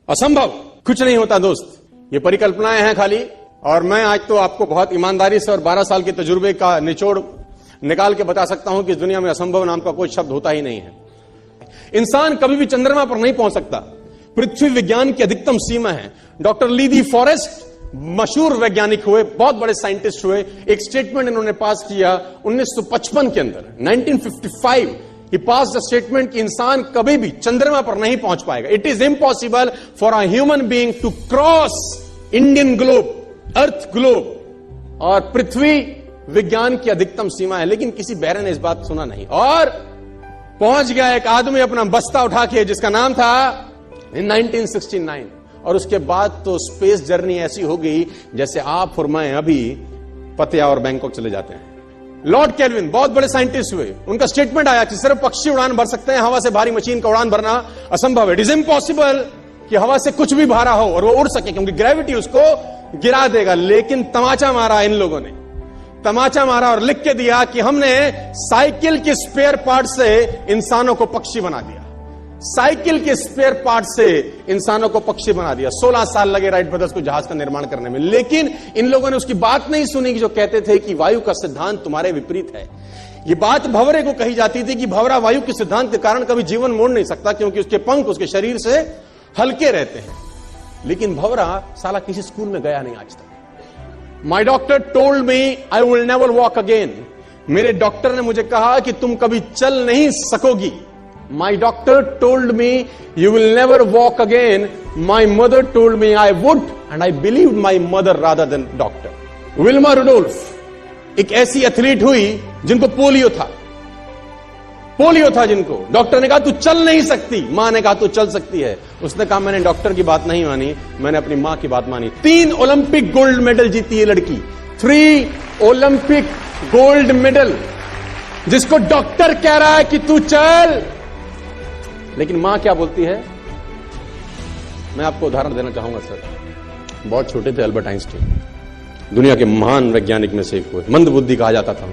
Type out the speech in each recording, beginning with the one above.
असंभव कुछ नहीं होता दोस्त, ये परिकल्पनाएं हैं खाली। और मैं आज तो आपको बहुत ईमानदारी से और 12 साल के तजुर्बे का निचोड़ निकाल के बता सकता हूं कि इस दुनिया में असंभव नाम का कोई शब्द होता ही नहीं है। इंसान कभी भी चंद्रमा पर नहीं पहुंच सकता, पृथ्वी विज्ञान की अधिकतम सीमा है। डॉक्टर ली दी फॉरेस्ट मशहूर वैज्ञानिक हुए, बहुत बड़े साइंटिस्ट हुए, एक स्टेटमेंट इन्होंने पास किया 1955 के अंदर, 1955 ही पास द स्टेटमेंट कि इंसान कभी भी चंद्रमा पर नहीं पहुंच पाएगा। It is impossible for a human being to cross Indian globe, earth globe, और पृथ्वी विज्ञान की अधिकतम सीमा है। लेकिन किसी बहरे ने इस बात सुना नहीं और पहुंच गया एक आदमी अपना बस्ता उठा के, जिसका नाम था इन 1969। और उसके बाद तो स्पेस जर्नी ऐसी हो गई जैसे आप और मैं अभी पतिया और बैंकॉक चले जाते हैं। लॉर्ड केल्विन बहुत बड़े साइंटिस्ट हुए, उनका स्टेटमेंट आया कि सिर्फ पक्षी उड़ान भर सकते हैं, हवा से भारी मशीन का उड़ान भरना असंभव है। इट इज इम्पॉसिबल कि हवा से कुछ भी भारा हो और वो उड़ सके, क्योंकि ग्रेविटी उसको गिरा देगा। लेकिन तमाचा मारा इन लोगों ने, तमाचा मारा और लिख के दिया कि हमने साइकिल के स्पेयर पार्ट से इंसानों को पक्षी बना दिया, साइकिल के स्पेयर पार्ट से इंसानों को पक्षी बना दिया। 16 साल लगे राइट ब्रदर्स को जहाज का निर्माण करने में। लेकिन इन लोगों ने उसकी बात नहीं सुनी कि जो कहते थे कि वायु का सिद्धांत तुम्हारे विपरीत है। ये बात भंवरे को कही जाती थी कि भंवरा वायु के सिद्धांत के कारण कभी जीवन मोड़ नहीं सकता, क्योंकि उसके पंख उसके शरीर से हल्के रहते हैं। लेकिन भंवरा साला किसी स्कूल में गया नहीं आज तक। माई doctor told me I will never walk again. मेरे डॉक्टर ने मुझे कहा कि तुम कभी चल नहीं सकोगी। My doctor told me you will never walk again. My mother told me I would, and I believed my mother rather than doctor. Wilma Rudolph एक ऐसी एथलीट हुई जिनको पोलियो था जिनको डॉक्टर ने कहा तू चल नहीं सकती, मां ने कहा तू चल सकती है। उसने कहा मैंने डॉक्टर की बात नहीं मानी, मैंने अपनी मां की बात मानी। 3 ओलंपिक गोल्ड मेडल जीती है लड़की, 3 ओलंपिक गोल्ड मेडल, जिसको डॉक्टर कह रहा है कि तू चल। लेकिन मां क्या बोलती है? मैं आपको उदाहरण देना चाहूंगा सर। बहुत छोटे थे अल्बर्ट आइंस्टीन, दुनिया के महान वैज्ञानिक में से एक हुए, मंद बुद्धि कहा जाता था।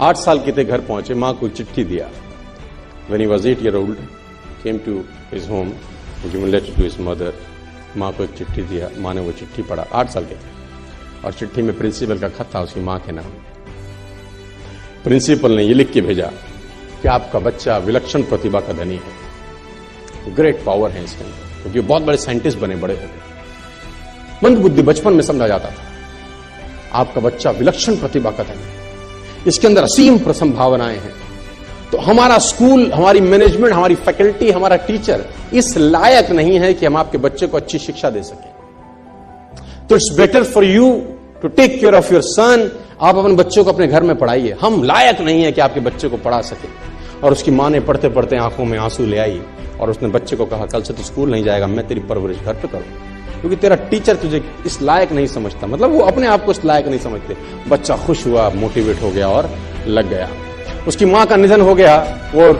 8 साल के थे, घर पहुंचे, मां को चिट्ठी दिया। When he was 8 years old, came to his home, given letter to his mother. मां को एक चिट्ठी दिया, मां ने वो चिट्ठी पढ़ा। 8 साल के थे और चिट्ठी में प्रिंसिपल का खत था उसकी मां के नाम। प्रिंसिपल ने ये लिख के भेजा कि आपका बच्चा विलक्षण प्रतिभा का धनी है, ग्रेट पावर है इसके अंदर, क्योंकि बहुत बड़े साइंटिस्ट बने, बड़े हो गए। मंद बुद्धि बचपन में समझा जाता था। आपका बच्चा विलक्षण प्रतिभा का धनी है, इसके अंदर असीम संभावनाएं हैं। तो हमारा स्कूल, हमारी मैनेजमेंट, हमारी फैकल्टी, हमारा टीचर इस लायक नहीं है कि हम आपके बच्चे को अच्छी शिक्षा दे सकें। तो it's better for you to take care of your son. आप अपने बच्चों को अपने घर में पढ़ाइए, हम लायक नहीं है कि आपके बच्चे को पढ़ा सके। और उसकी मां ने पढ़ते पढ़ते आंखों में आंसू ले आई और उसने बच्चे को कहा कल से तो स्कूल नहीं जाएगा, मैं तेरी परवरिश घर पे करूं, क्योंकि तेरा टीचर तुझे इस लायक नहीं समझता। मतलब वो अपने आप को इस लायक नहीं समझते। बच्चा खुश हुआ, मोटिवेट हो गया और लग गया। उसकी मां का निधन हो गया। वो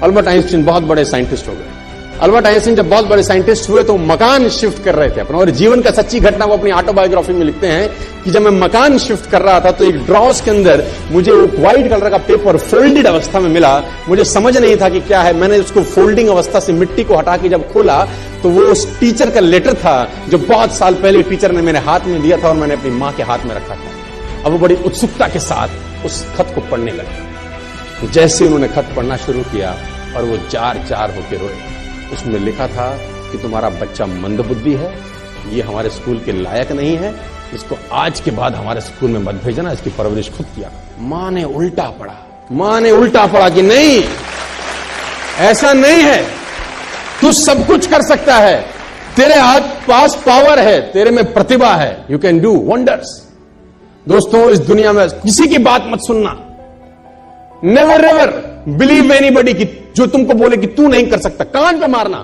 अल्बर्ट आइंस्टीन बहुत बड़े साइंटिस्ट हो गए। अल्बर्ट आइंस्टीन जब बहुत बड़े साइंटिस्ट हुए तो मकान शिफ्ट कर रहे थे अपना, और जीवन का सच्ची घटना वो अपनी ऑटोबायोग्राफी में लिखते हैं कि जब मैं मकान शिफ्ट कर रहा था तो एक ड्रॉस के अंदर मुझे एक व्हाइट कलर का पेपर फोल्डेड अवस्था में मिला। मुझे समझ नहीं था कि क्या है। मैंने उसको फोल्डिंग अवस्था से मिट्टी को हटा के जब खोला तो वो उस टीचर का लेटर था जो बहुत साल पहले टीचर ने मेरे हाथ में दिया था और मैंने अपनी मां के हाथ में रखा था। अब वो बड़ी उत्सुकता के साथ उस खत को पढ़ने लगे। जैसे उन्होंने खत पढ़ना शुरू किया और वो जार जार होकर रोए। उसमें लिखा था कि तुम्हारा बच्चा मंदबुद्धि है, ये हमारे स्कूल के लायक नहीं है, इसको आज के बाद हमारे स्कूल में मत भेजना, इसकी परवरिश खुद किया। मां ने उल्टा पड़ा कि नहीं, ऐसा नहीं है, तू सब कुछ कर सकता है, तेरे हाथ पास पावर है, तेरे में प्रतिभा है, यू कैन डू वंडर्स। दोस्तों, इस दुनिया में किसी की बात मत सुनना। नेवर एवर बिलीव एनीबडी कि जो तुमको बोले कि तू नहीं कर सकता, कान पे मारना।